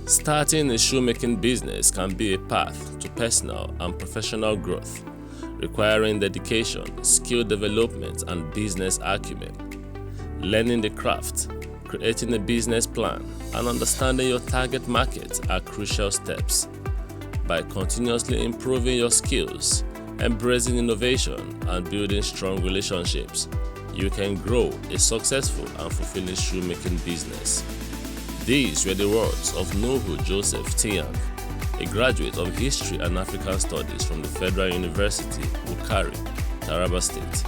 Starting a shoemaking business can be a path to personal and professional growth, requiring dedication, skill development, and business acumen. Learning the craft, creating a business plan, and understanding your target market are crucial steps. By continuously improving your skills, embracing innovation, and building strong relationships, you can grow a successful and fulfilling shoemaking business. These were the words of Noble Joseph Tiang, a graduate of History and African Studies from the Federal University, Bukari, Taraba State.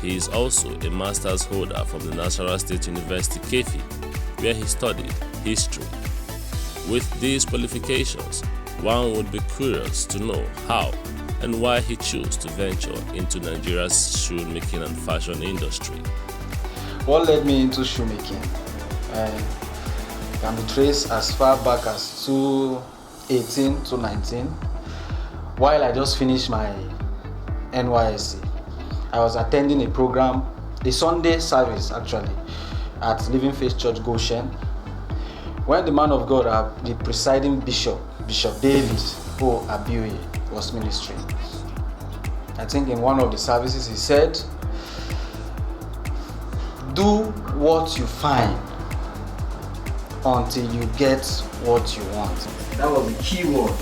He is also a master's holder from the National State University, Kefi, where he studied history. With these qualifications, one would be curious to know how and why he chose to venture into Nigeria's shoemaking and fashion industry. What led me into shoemaking can be traced as far back as 2018 to 19. While I just finished my NYSC, I was attending a program, a Sunday service actually, at Living Faith Church Goshen, when the man of God, the presiding bishop, Bishop David O. Abiyoye, was ministering. I think in one of the services he said, "Do what you find until you get what you want." That was the key word.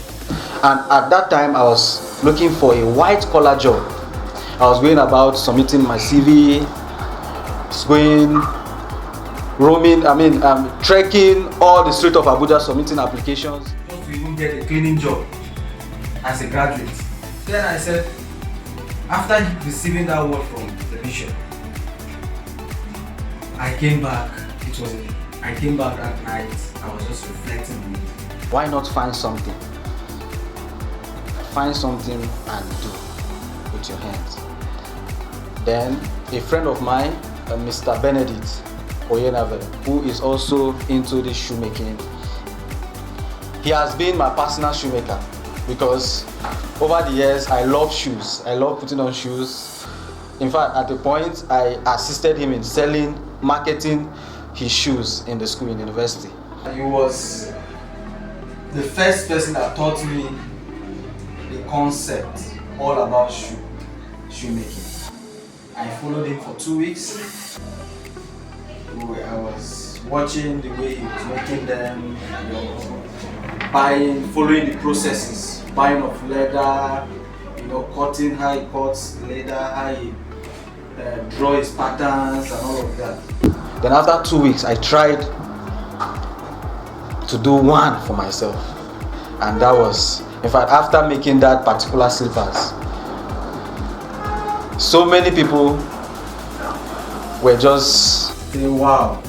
And at that time, I was looking for a white collar job. I was going about submitting my CV, trekking all the streets of Abuja, submitting applications. Just to even get a cleaning job as a graduate. Then I said, after receiving that word from the bishop, I came back that night. I was just reflecting on it. Why not find something? Find something and do with your hands. Then a friend of mine, Mr. Benedict Oyenave, who is also into this shoemaking, he has been my personal shoemaker because over the years I love shoes. I love putting on shoes. In fact, at a point I assisted him in marketing his shoes in the school, in university. He was the first person that taught me the concept all about shoemaking. I followed him for 2 weeks. I was watching the way he was making them, following the processes, buying of leather, cutting how he cuts leather, how he draw his patterns and all of that. Then after 2 weeks, I tried to do one for myself, and that was, in fact, after making that particular slippers, so many people were just saying, wow,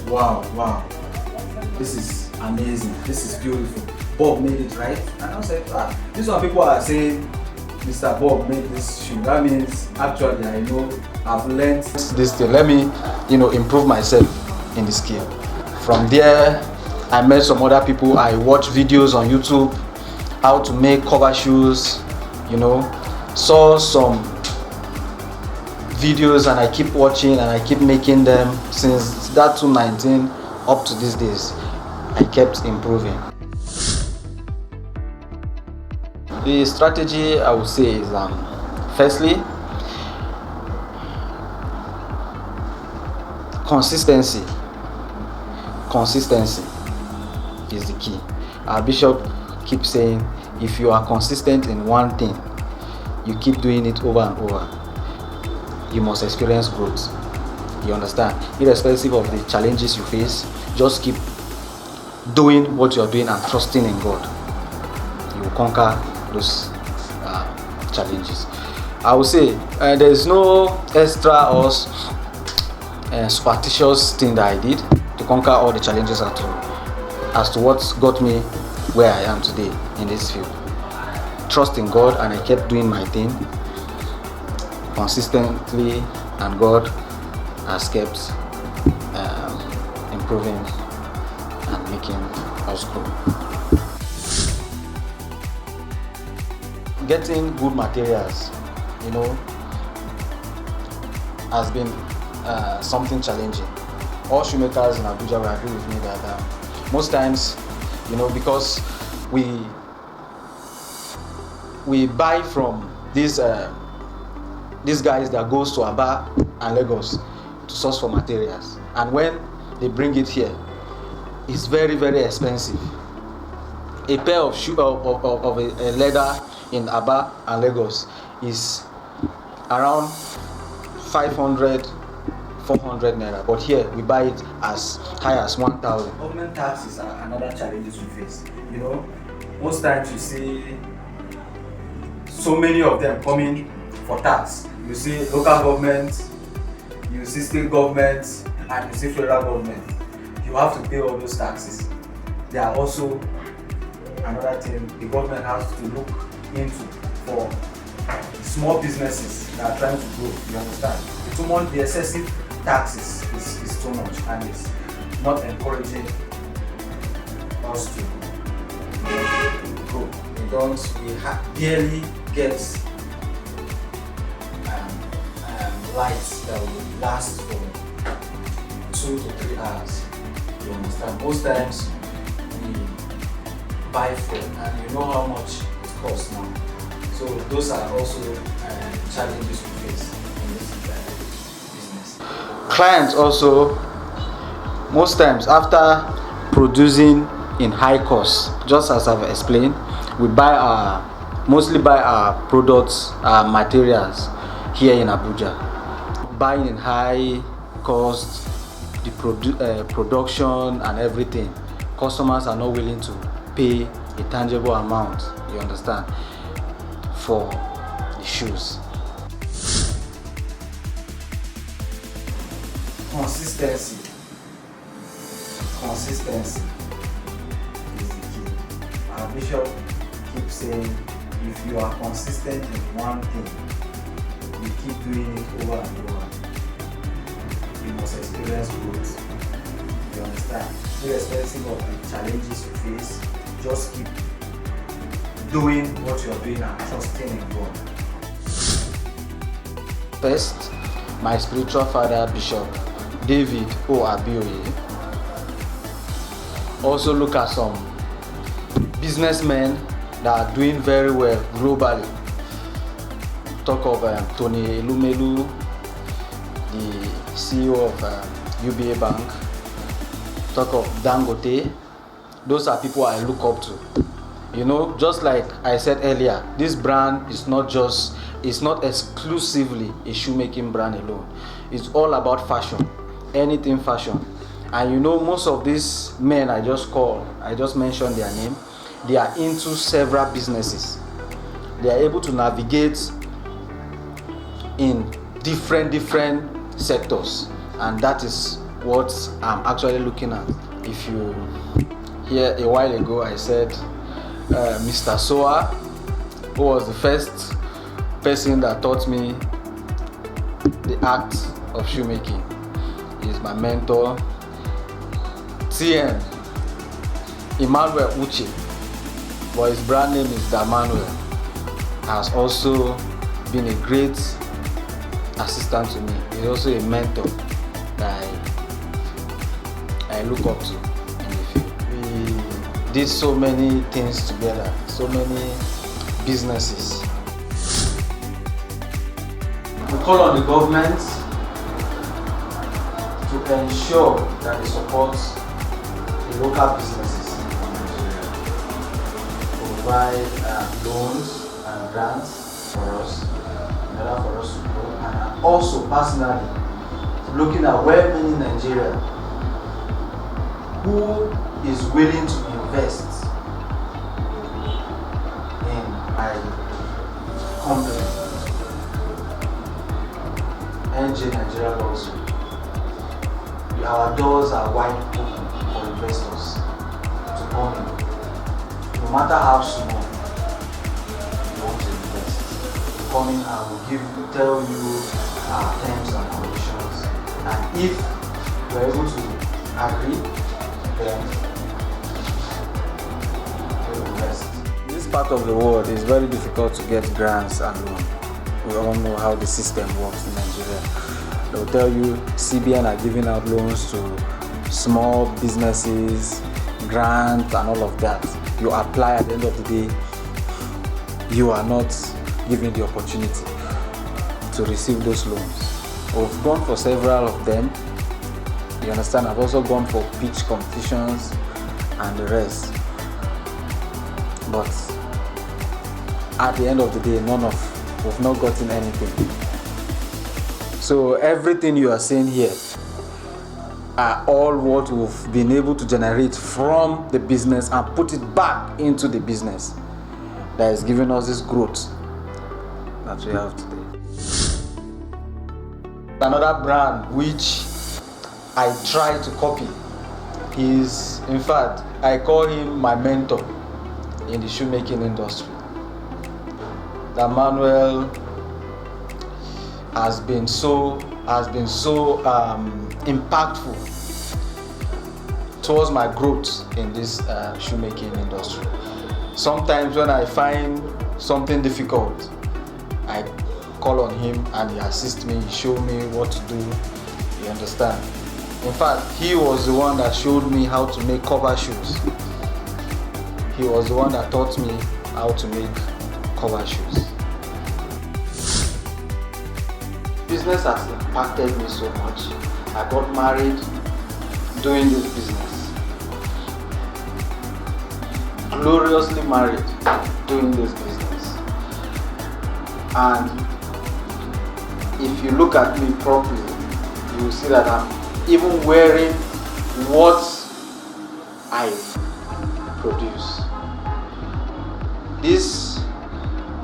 this is amazing, this is beautiful, Bob made it, right? And I was like, these are people are saying Mr. Bob made this shoe. That means actually I know I've learned this thing. Let me improve myself in the skill. From there I met some other people. I watched videos on YouTube how to make cover shoes, saw some videos and I keep watching and I keep making them. Since that 2019 up to these days, I kept improving. The strategy I would say is firstly, consistency is the key. Our bishop keeps saying, if you are consistent in one thing, you keep doing it over and over, you must experience growth. You understand? Irrespective of the challenges you face, just keep doing what you're doing and trusting in God. You will conquer those challenges. I would say there is no extra or superstitious thing that I did to conquer all the challenges as to what got me where I am today in this field. Trust in God, and I kept doing my thing consistently, and God has kept improving and making us grow. Getting good materials, has been something challenging. All shoemakers in Abuja will agree with me that most times because we buy from these guys that goes to Aba and Lagos to source for materials, and when they bring it here, it's very, very expensive. A pair of shoe of a leather in Aba and Lagos is around 500, 400 naira, but here we buy it as high as 1,000. Government taxes are another challenges we face. Most times you see so many of them coming for tax. You see local government, you see state government, and you see federal government. You have to pay all those taxes. There are also another thing the government has to look into for small businesses that are trying to grow. You understand? The excessive taxes is too much, and it's not encouraging us to grow. We barely get lights that will last for 2 to 3 hours. You understand? Most times we buy food, and you know how much it costs now. So those are also challenges we face in this business. Clients also, most times after producing in high cost, just as I've explained, we mostly buy our products, our materials here in Abuja. Buying in high cost, the production and everything, customers are not willing to pay a tangible amount, you understand, for the shoes. Consistency is the key. Our bishop keeps saying, if you are consistent in one thing, you keep doing it over and over, you must experience growth. You understand? Irrespective of the challenges you face, just keep doing what you are doing and trusting in God. First, my spiritual father, Bishop David O. Abioye. Also look at some businessmen that are doing very well globally. Talk of Tony Elumelu, the CEO of UBA Bank. Talk of Dangote. Those are people I look up to. Just like I said earlier, this brand is not exclusively a shoemaking brand alone. It's all about fashion, anything fashion. And most of these men I just mentioned their name, they are into several businesses. They are able to navigate in different sectors, and that is what I'm actually looking at. If you hear a while ago, I said Mr. Soa, who was the first person that taught me the art of shoemaking, is my mentor. TN Emmanuel Uche, but his brand name is Damanuel, has also been a great assistant to me. He's also a mentor that I look up to in the field. We did so many things together, so many businesses. We call on the government to ensure that they support the local businesses in Nigeria, provide loans and grants for us in order for us to grow, and also personally looking at where many Nigerians who is willing to invest in my company, NJ Nigeria Luxury. Our doors are wide open for investors to come in. No matter how small you want to invest, come in and we'll tell you our terms and conditions. And if we're able to agree, then we'll invest. In this part of the world, it's very difficult to get grants and loans. We all know how the system works in Nigeria. They'll tell you CBN are giving out loans to small businesses, grant and all of that. You apply, at the end of the day, you are not given the opportunity to receive those loans. We've gone for several of them. You understand? I've also gone for pitch competitions and the rest. But at the end of the day, we've not gotten anything. So everything you are saying here are all what we've been able to generate from the business and put it back into the business that is giving us this growth that we have today. Another brand which I try to copy is, in fact, I call him my mentor in the shoemaking industry. That Manuel has been so impactful towards my growth in this shoemaking industry. Sometimes when I find something difficult, I call on him and he assists me, he shows me what to do. You understand? In fact, he was the one that showed me how to make cover shoes. He was the one that taught me how to make cover shoes. Business has impacted me so much. I got married doing this business. Gloriously married doing this business. And if you look at me properly, you will see that I'm even wearing what I produce. This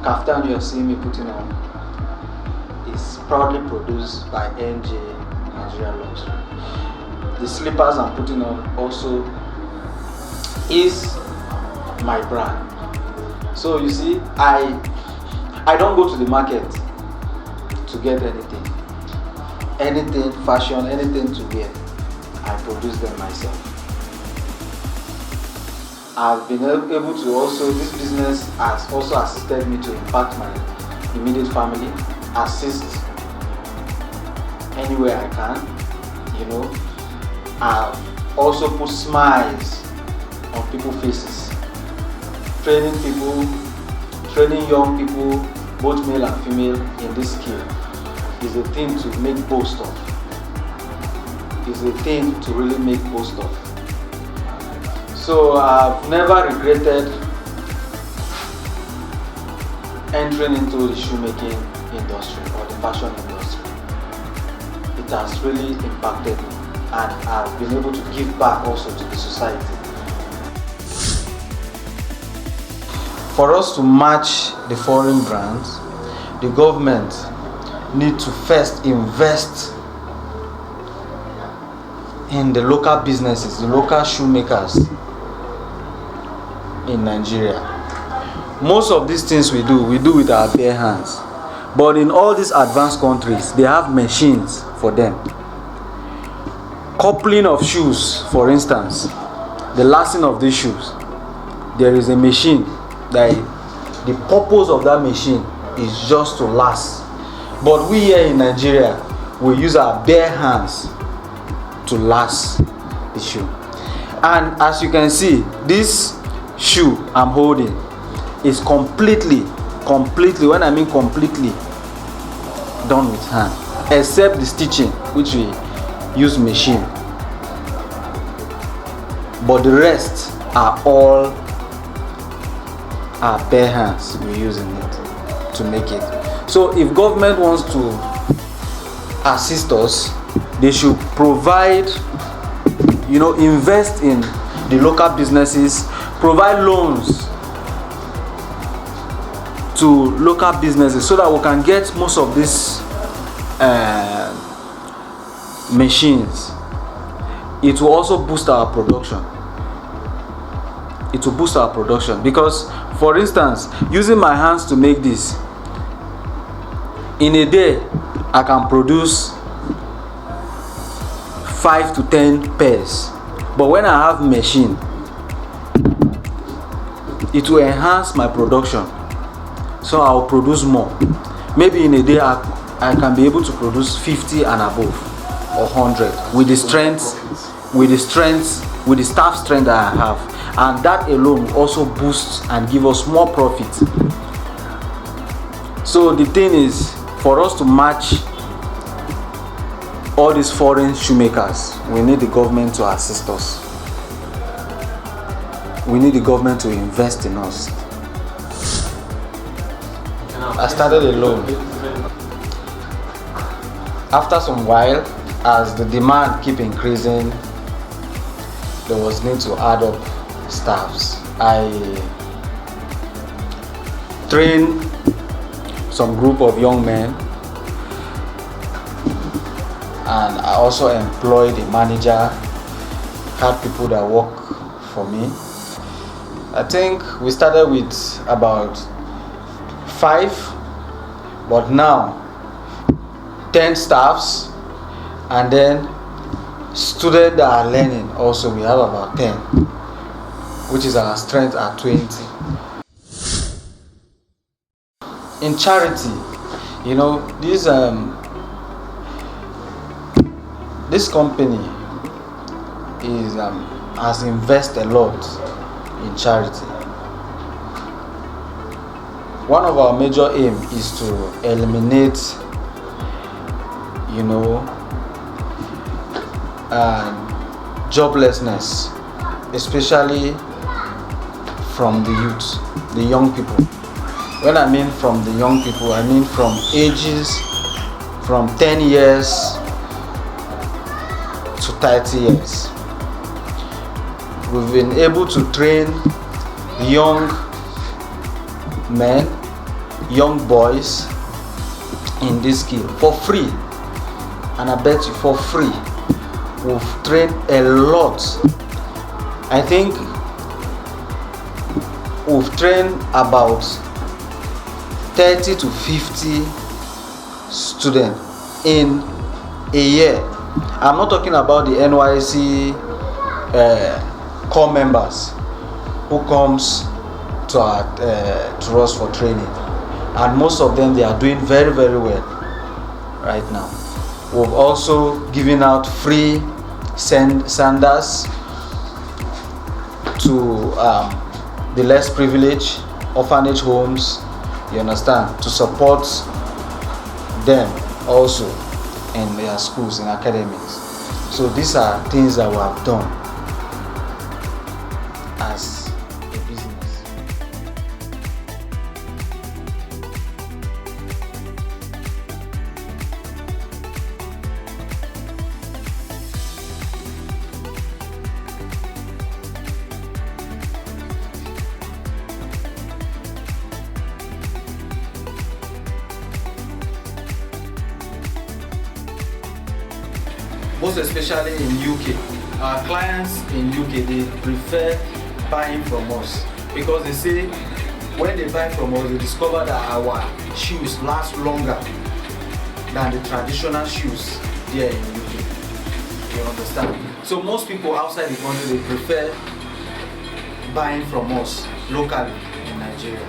kaftan you are seeing me putting on is proudly produced by NJ Nigeria Luxury. The slippers I'm putting on also is my brand. So you see, I don't go to the market to get anything fashion, anything to wear. I produce them myself. I've been able to also, this business has also assisted me to impact my immediate family, assist anywhere I can, you know. I've also put smiles on people's faces, training young people, both male and female, in this skill is a thing to make boast of. Is a thing to really make boast of. So I've never regretted entering into the shoemaking industry or the fashion industry. It has really impacted me, and I've been able to give back also to the society. For us to match the foreign brands, the government need to first invest in the local businesses, the local shoemakers in Nigeria. Most of these things we do with our bare hands. But in all these advanced countries, they have machines for them. Coupling of shoes, for instance, the lacing of these shoes, there is a machine that the purpose of that machine is just to last. But we here in Nigeria, we use our bare hands to last the shoe. And as you can see, this shoe I'm holding is completely, when I mean completely, done with hand, except the stitching, which we use machine. But the rest are all our bare hands we're using it to make it. So if government wants to assist us, they should provide, invest in the local businesses, provide loans to local businesses so that we can get most of these machines. It will also boost our production. It will boost our production because, for instance, using my hands to make this, in a day I can produce 5 to 10 pairs. But when I have machine, it will enhance my production, so I'll produce more. Maybe in a day I can be able to produce 50 and above, or 100 with the strength with the staff strength that I have, and that alone will also boost and give us more profit. So the thing is, for us to match all these foreign shoemakers, we need the government to assist us. We need the government to invest in us. I started alone. After some while, as the demand keep increasing, there was need to add up staffs. I trained some group of young men, and I also employed a manager, had people that work for me. I think we started with about 5, but now 10 staffs, and then students that are learning also we have about 10, which is our strength at 20. In charity, you know, this company is has invested a lot in charity. One of our major aim is to eliminate, joblessness, especially from the youth, the young people. When I mean from the young people, I mean from ages from 10 years to 30 years. We've been able to train young men, young boys in this skill for free, and I bet you for free. We've trained a lot. I think we've trained about 30 to 50 students in a year. I'm not talking about the NYC core members who comes to us for training, and most of them, they are doing very, very well right now. We've also given out free sandals to the less privileged, orphanage homes, you understand, to support them also in their schools and academics. So these are things that we have done as a business. Most especially in UK, our clients in UK, they prefer buying from us because they say when they buy from us, they discover that our shoes last longer than the traditional shoes there in UK. You understand? So most people outside the country, they prefer buying from us locally in Nigeria.